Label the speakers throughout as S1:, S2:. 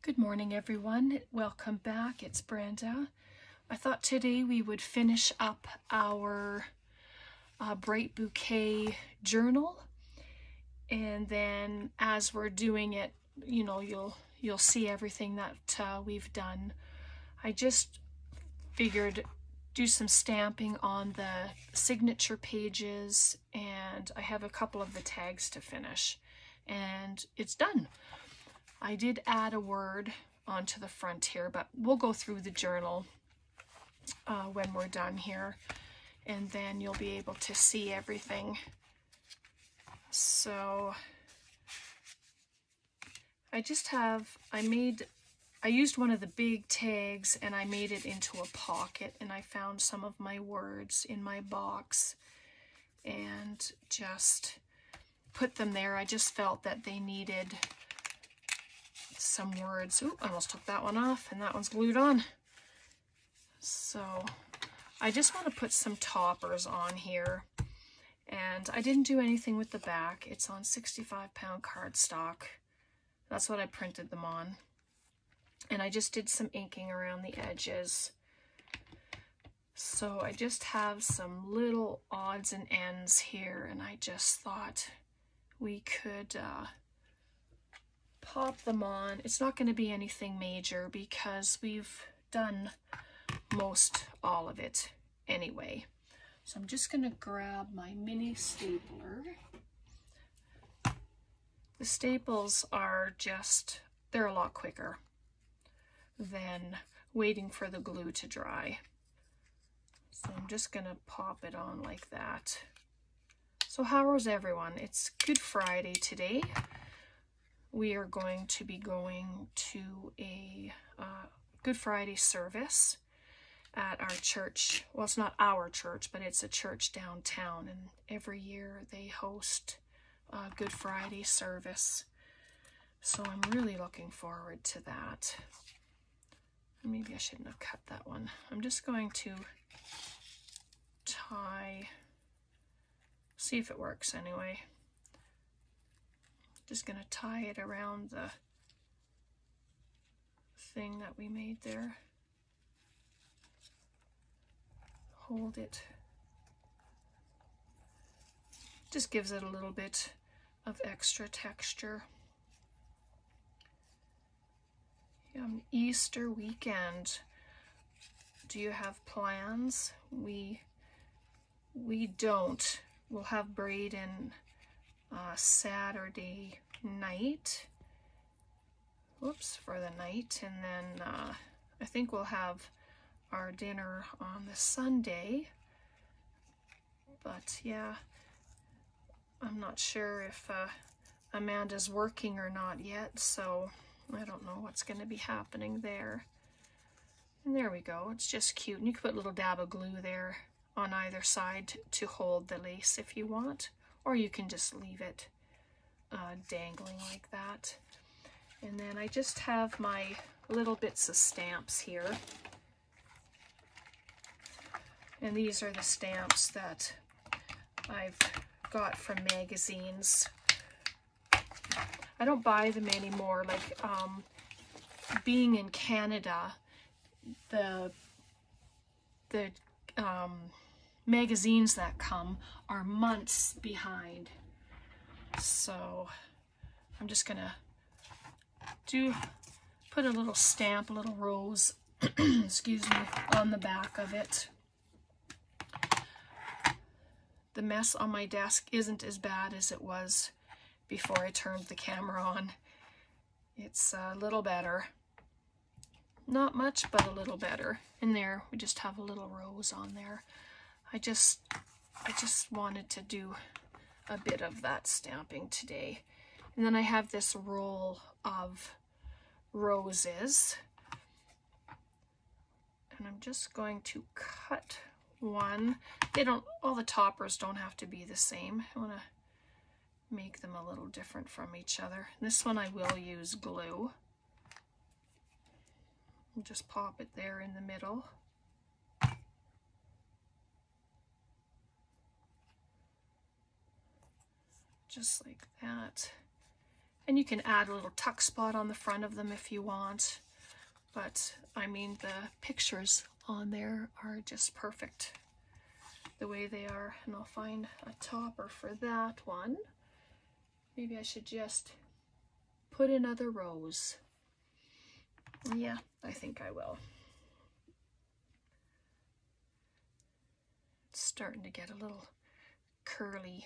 S1: Good morning, everyone. Welcome back. It's Brenda. I thought today we would finish up our Bright Bouquet journal, and then as we're doing it, you'll see everything that we've done. I just figured do some stamping on the signature pages, and I have a couple of the tags to finish, and it's done. I did add a word onto the front here, but we'll go through the journal when we're done here, and then you'll be able to see everything. So I used one of the big tags and I made it into a pocket, and I found some of my words in my box and just put them there. I just felt that they needed some words. Ooh, I almost took that one off, and that one's glued on. So I just want to put some toppers on here, and I didn't do anything with the back. It's on 65-pound cardstock. That's what I printed them on, and I just did some inking around the edges. So I just have some little odds and ends here, and I just thought we could pop them on. It's not going to be anything major because we've done most all of it anyway. So I'm just going to grab my mini stapler. The staples are they're a lot quicker than waiting for the glue to dry. So I'm just going to pop it on like that. So how is everyone? It's Good Friday today. We are going to be going to a Good Friday service at our church. Well, it's not our church, but it's a church downtown, and every year they host a Good Friday service. So I'm really looking forward to that. Maybe I shouldn't have cut that one. I'm just going to see if it works anyway. Just going to tie it around the thing that we made there. Hold it. Just gives it a little bit of extra texture. Easter weekend. Do you have plans? We don't. We'll have Braden Saturday night. Whoops, for the night, and then I think we'll have our dinner on the Sunday. But yeah, I'm not sure if Amanda's working or not yet, so I don't know what's going to be happening there. And there we go. It's just cute. And you can put a little dab of glue there on either side to hold the lace if you want, or you can just leave it dangling like that. And then I just have my little bits of stamps here. And these are the stamps that I've got from magazines. I don't buy them anymore. Like, being in Canada, the magazines that come are months behind. So I'm just gonna put a little stamp, a little rose, excuse me, on the back of it. The mess on my desk isn't as bad as it was before I turned the camera on. It's a little better. Not much, but a little better. And there, we just have a little rose on there. I just wanted to do a bit of that stamping today. And then I have this roll of roses. And I'm just going to cut one. All the toppers don't have to be the same. I want to make them a little different from each other. This one I will use glue. And just pop it there in the middle. Just like that. And you can add a little tuck spot on the front of them if you want. But I mean, the pictures on there are just perfect the way they are. And I'll find a topper for that one. Maybe I should just put in other rows. Yeah, I think I will. It's starting to get a little curly.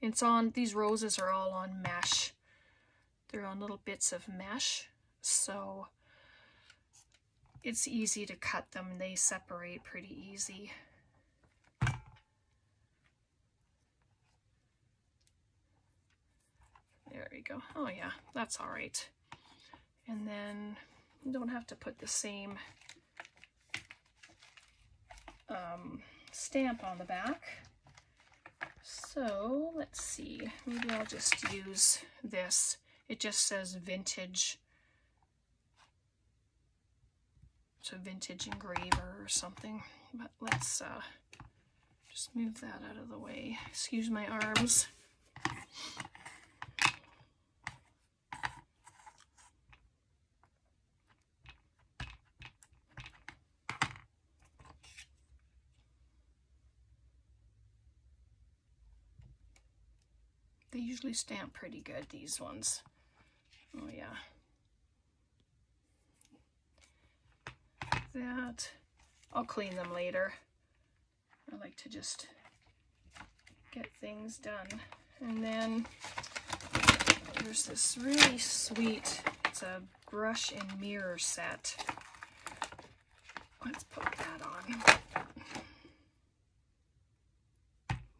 S1: It's on, these roses are all on mesh. They're on little bits of mesh, so it's easy to cut them. They separate pretty easy. There we go. Oh yeah, that's all right. And then you don't have to put the same stamp on the back. So let's see, maybe I'll just use this. It just says vintage. It's a vintage engraver or something. But let's just move that out of the way. Excuse my arms. They usually stamp pretty good, these ones. Oh yeah. That. I'll clean them later. I like to just get things done. And then there's this really sweet, it's a brush and mirror set. Let's put that on.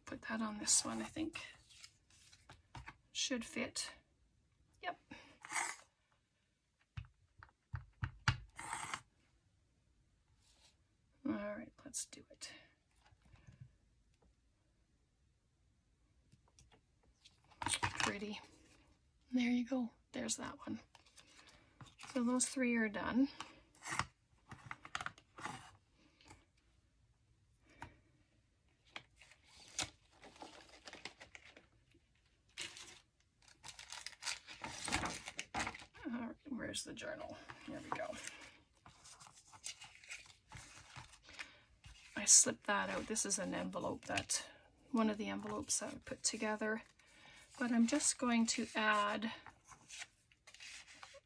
S1: Put that on this one, I think. Should fit. Yep. All right, let's do it. Pretty. There you go. There's that one. So those three are done. Where's the journal? There we go. I slipped that out. This is an envelope that, one of the envelopes that I put together. But I'm just going to add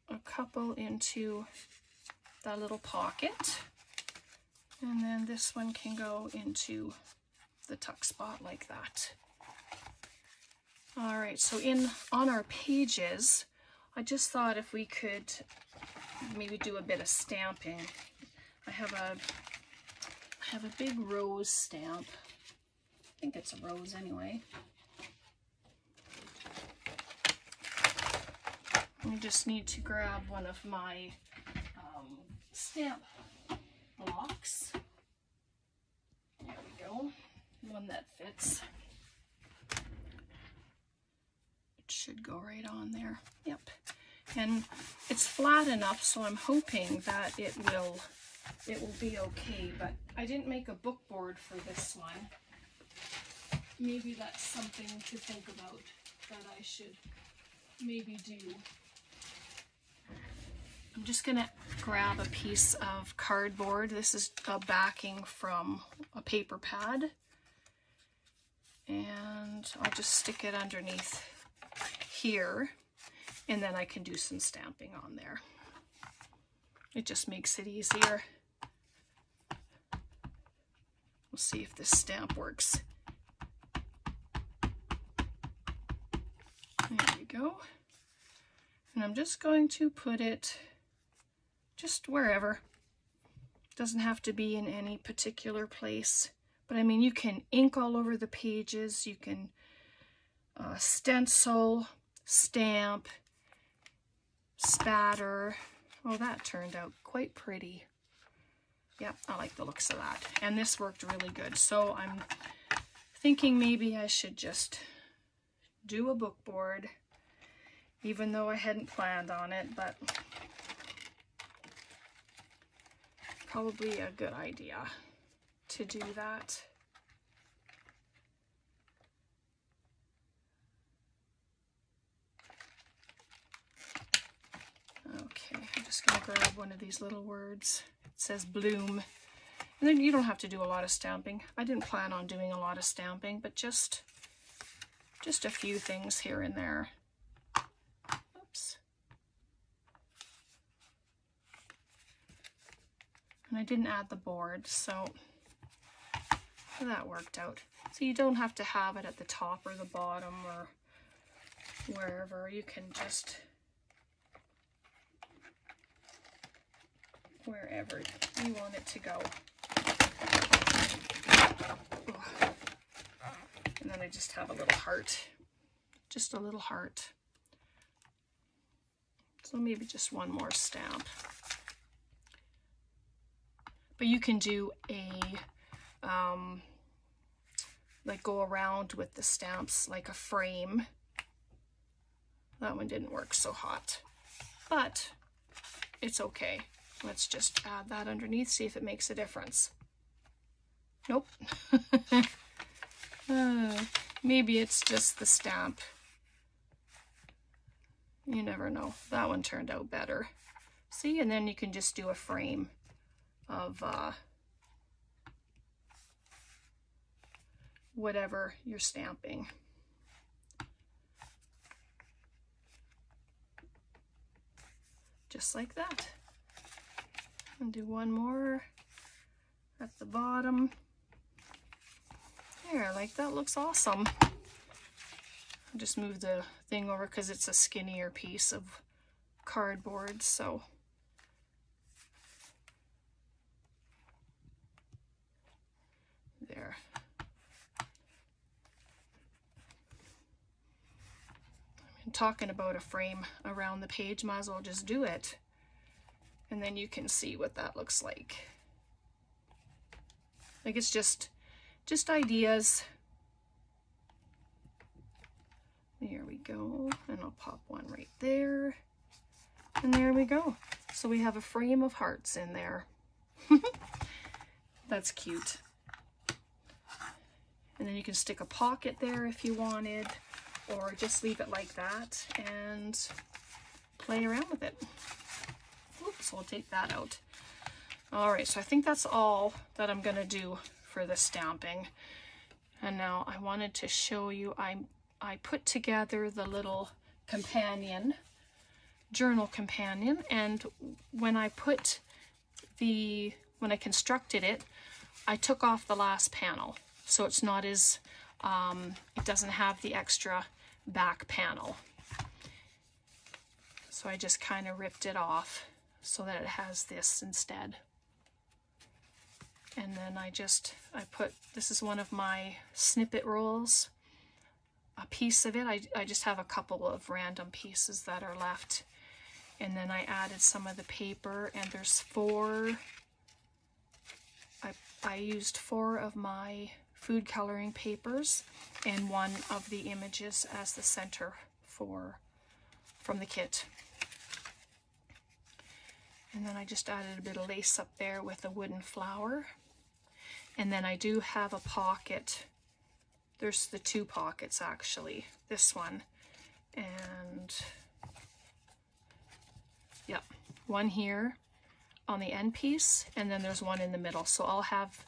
S1: a couple into that little pocket. And then this one can go into the tuck spot like that. All right, so on our pages, I just thought if we could maybe do a bit of stamping. I have a big rose stamp. I think it's a rose anyway. I just need to grab one of my stamp blocks. There we go. One that fits. Should go right on there. Yep. And it's flat enough, so I'm hoping that it will be okay, but I didn't make a book board for this one. Maybe that's something to think about that I should maybe do. I'm just gonna grab a piece of cardboard. This is a backing from a paper pad, and I'll just stick it underneath here, and then I can do some stamping on there. It just makes it easier. We'll see if this stamp works. There we go. And I'm just going to put it just wherever. Doesn't have to be in any particular place. But I mean, you can ink all over the pages, you can stencil, stamp, spatter. Oh, that turned out quite pretty. Yep, I like the looks of that. And this worked really good. So I'm thinking maybe I should just do a book board, even though I hadn't planned on it, but probably a good idea to do that. just going to grab one of these little words. It says bloom. And then you don't have to do a lot of stamping. I didn't plan on doing a lot of stamping, but just a few things here and there. Oops. And I didn't add the board, so that worked out. So you don't have to have it at the top or the bottom or wherever. You can just wherever you want it to go. And then I just have a little heart. Just a little heart. So maybe just one more stamp. But you can do a, like go around with the stamps like a frame. That one didn't work so hot, but it's okay. Let's just add that underneath, see if it makes a difference. Nope. Maybe it's just the stamp. You never know. That one turned out better. See, and then you can just do a frame of whatever you're stamping. Just like that. And do one more at the bottom. There, like that looks awesome. I'll just move the thing over because it's a skinnier piece of cardboard, so. There. I'm talking about a frame around the page, might as well just do it. And then you can see what that looks like. Like it's just ideas. There we go. And I'll pop one right there. And there we go. So we have a frame of hearts in there. That's cute. And then you can stick a pocket there if you wanted, or just leave it like that and play around with it. Oops, we'll take that out. All right, so I think that's all that I'm gonna do for the stamping. And now I wanted to show you, I put together the little companion, journal companion, and when I constructed it, I took off the last panel. So it's not as, it doesn't have the extra back panel. So I just kind of ripped it off so that it has this instead. And then I put, this is one of my snippet rolls, a piece of it. I just have a couple of random pieces that are left. And then I added some of the paper, and there's 4, I used 4 of my food coloring papers and 1 of the images as the center from the kit. And then I just added a bit of lace up there with a wooden flower. And then I do have a pocket. There's the 2 pockets actually. This one and yep, one here on the end piece, and then there's one in the middle. So I'll have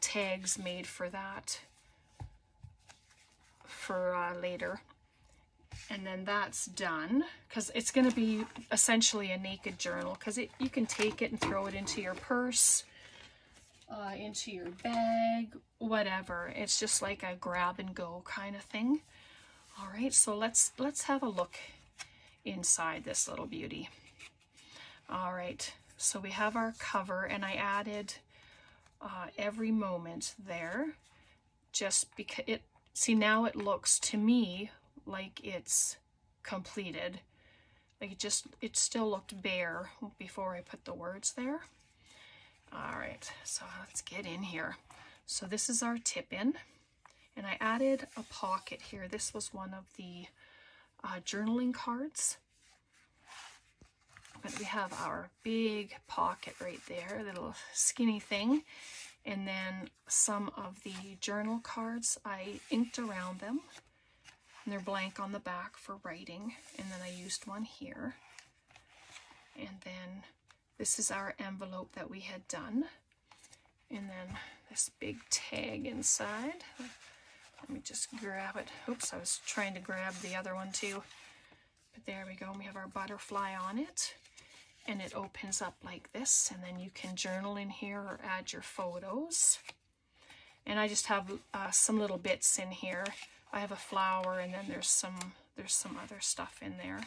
S1: tags made for that for later. And then that's done, because it's going to be essentially a naked journal, because you can take it and throw it into your purse, into your bag, whatever. It's just like a grab and go kind of thing. All right, so let's have a look inside this little beauty. All right, so we have our cover, and I added every moment there, just because see, now it looks to me like it's completed. Like it still looked bare before I put the words there. All right, so let's get in here. So this is our tip in, and I added a pocket here. This was one of the journaling cards. But we have our big pocket right there, the little skinny thing. And then some of the journal cards, I inked around them. And they're blank on the back for writing. And then I used one here. And then this is our envelope that we had done. And then this big tag inside. Let me just grab it. Oops, I was trying to grab the other one too. But there we go. We have our butterfly on it. And it opens up like this. And then you can journal in here or add your photos. And I just have some little bits in here. I have a flower, and then there's some other stuff in there.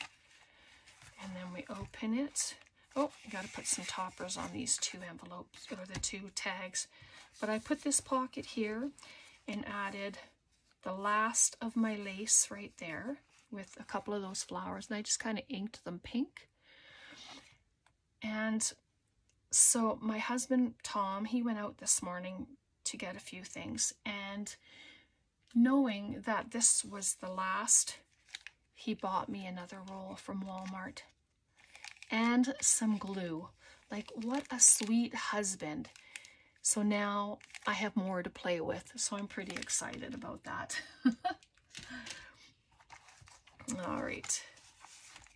S1: And then we open it. Oh, you got to put some toppers on these two envelopes, or the two tags. But I put this pocket here and added the last of my lace right there with a couple of those flowers. And I just kind of inked them pink. And so my husband, Tom, he went out this morning to get a few things. And knowing that this was the last, he bought me another roll from Walmart. And some glue. Like, what a sweet husband. So now I have more to play with. So I'm pretty excited about that. All right.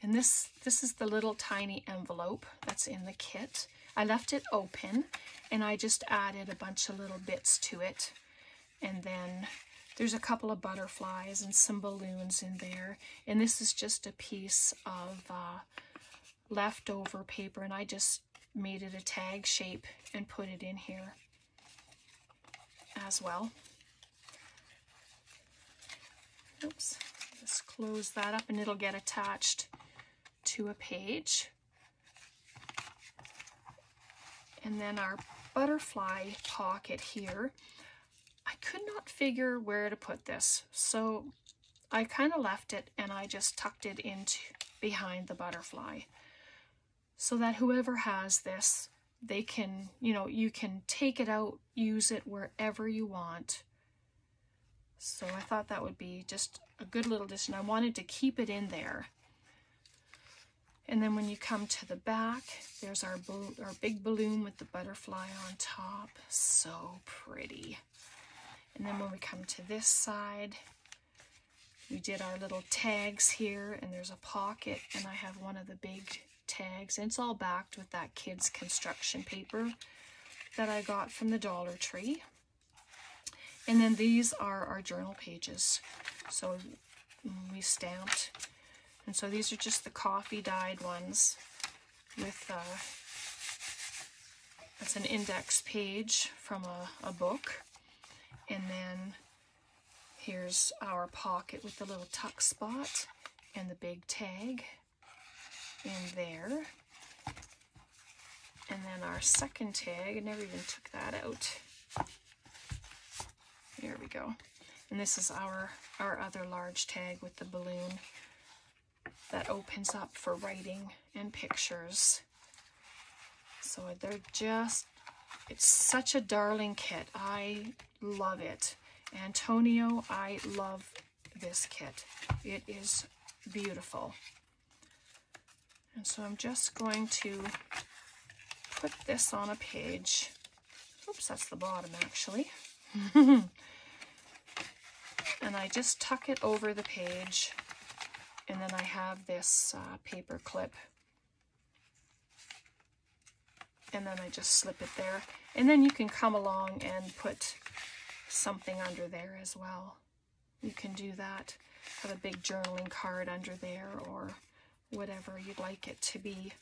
S1: And this is the little tiny envelope that's in the kit. I left it open and I just added a bunch of little bits to it. And then there's a couple of butterflies and some balloons in there. And this is just a piece of leftover paper, and I just made it a tag shape and put it in here as well. Oops, just close that up and it'll get attached to a page. And then our butterfly pocket here, I could not figure where to put this, so I kind of left it and I just tucked it into behind the butterfly, so that whoever has this, they can, you can take it out, use it wherever you want. So I thought that would be just a good little addition. I wanted to keep it in there. And then when you come to the back, there's our big balloon with the butterfly on top. So pretty. And then when we come to this side, we did our little tags here, and there's a pocket, and I have one of the big tags, and it's all backed with that kids construction paper that I got from the Dollar Tree. And then these are our journal pages, so we stamped, and so these are just the coffee dyed ones with that's an index page from a book. And then here's our pocket with the little tuck spot and the big tag in there. And then our second tag, I never even took that out. Here we go. And this is our other large tag with the balloon that opens up for writing and pictures. So they're just, it's such a darling kit. I love it. Antonio, I love this kit. It is beautiful. And so I'm just going to put this on a page. Oops, that's the bottom actually. And I just tuck it over the page, and then I have this paper clip, and then I just slip it there. And then you can come along and put something under there as well. You can do that. Have a big journaling card under there, or whatever you'd like it to be.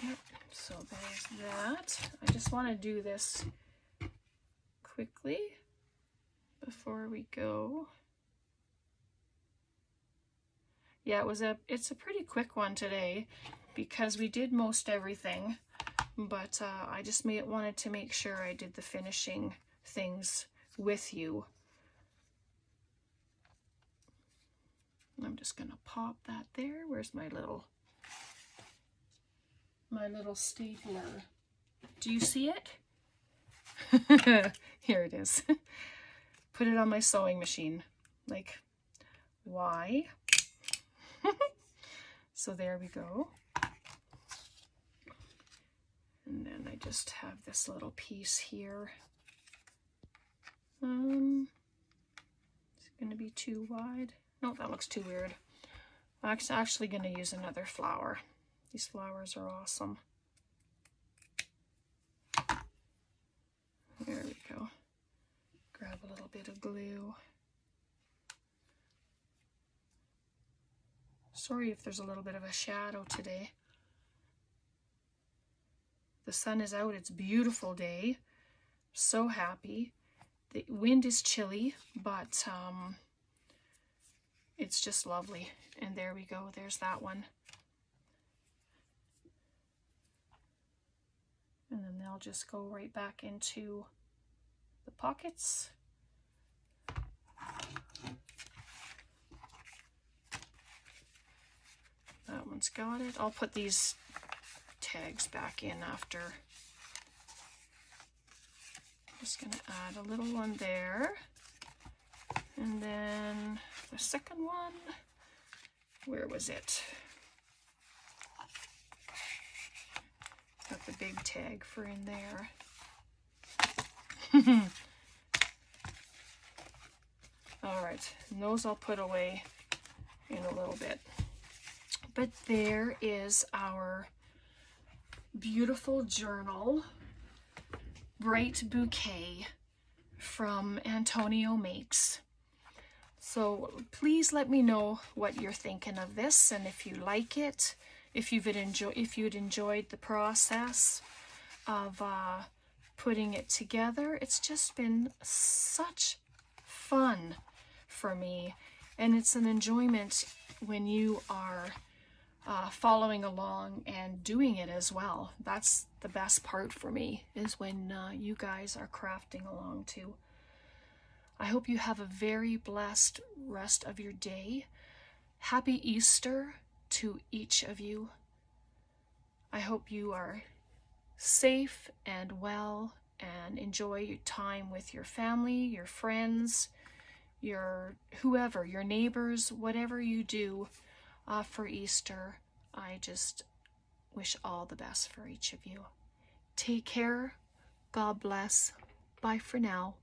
S1: Yep, so there's that. I just want to do this quickly before we go. Yeah, it's a pretty quick one today because we did most everything, but I just wanted to make sure I did the finishing things with you. I'm just gonna pop that there. Where's my little stapler? Do you see it? Here it is. Put it on my sewing machine. Like, why? So there we go. And then I just have this little piece here. Is it going to be too wide? No, that looks too weird. I'm actually going to use another flower. These flowers are awesome. There we go. Grab a little bit of glue. Sorry if there's a little bit of a shadow today. The sun is out. It's a beautiful day. So happy. The wind is chilly, but it's just lovely. And there we go. There's that one. And then they'll just go right back into the pockets. That one's got it. I'll put these tags back in after. Just going to add a little one there. And then the second one, where was it? Got the big tag for in there. All right, and those I'll put away in a little bit. But there is our beautiful journal, Bright Bouquet from Antonio Makes. So please let me know what you're thinking of this, and if you like it, if you'd enjoyed the process of putting it together. It's just been such fun for me, and it's an enjoyment when you are following along and doing it as well. That's the best part for me, is when you guys are crafting along too. I hope you have a very blessed rest of your day. Happy Easter to each of you. I hope you are safe and well and enjoy your time with your family, your friends, your whoever, your neighbors, whatever you do for Easter. I just wish all the best for each of you. Take care. God bless. Bye for now.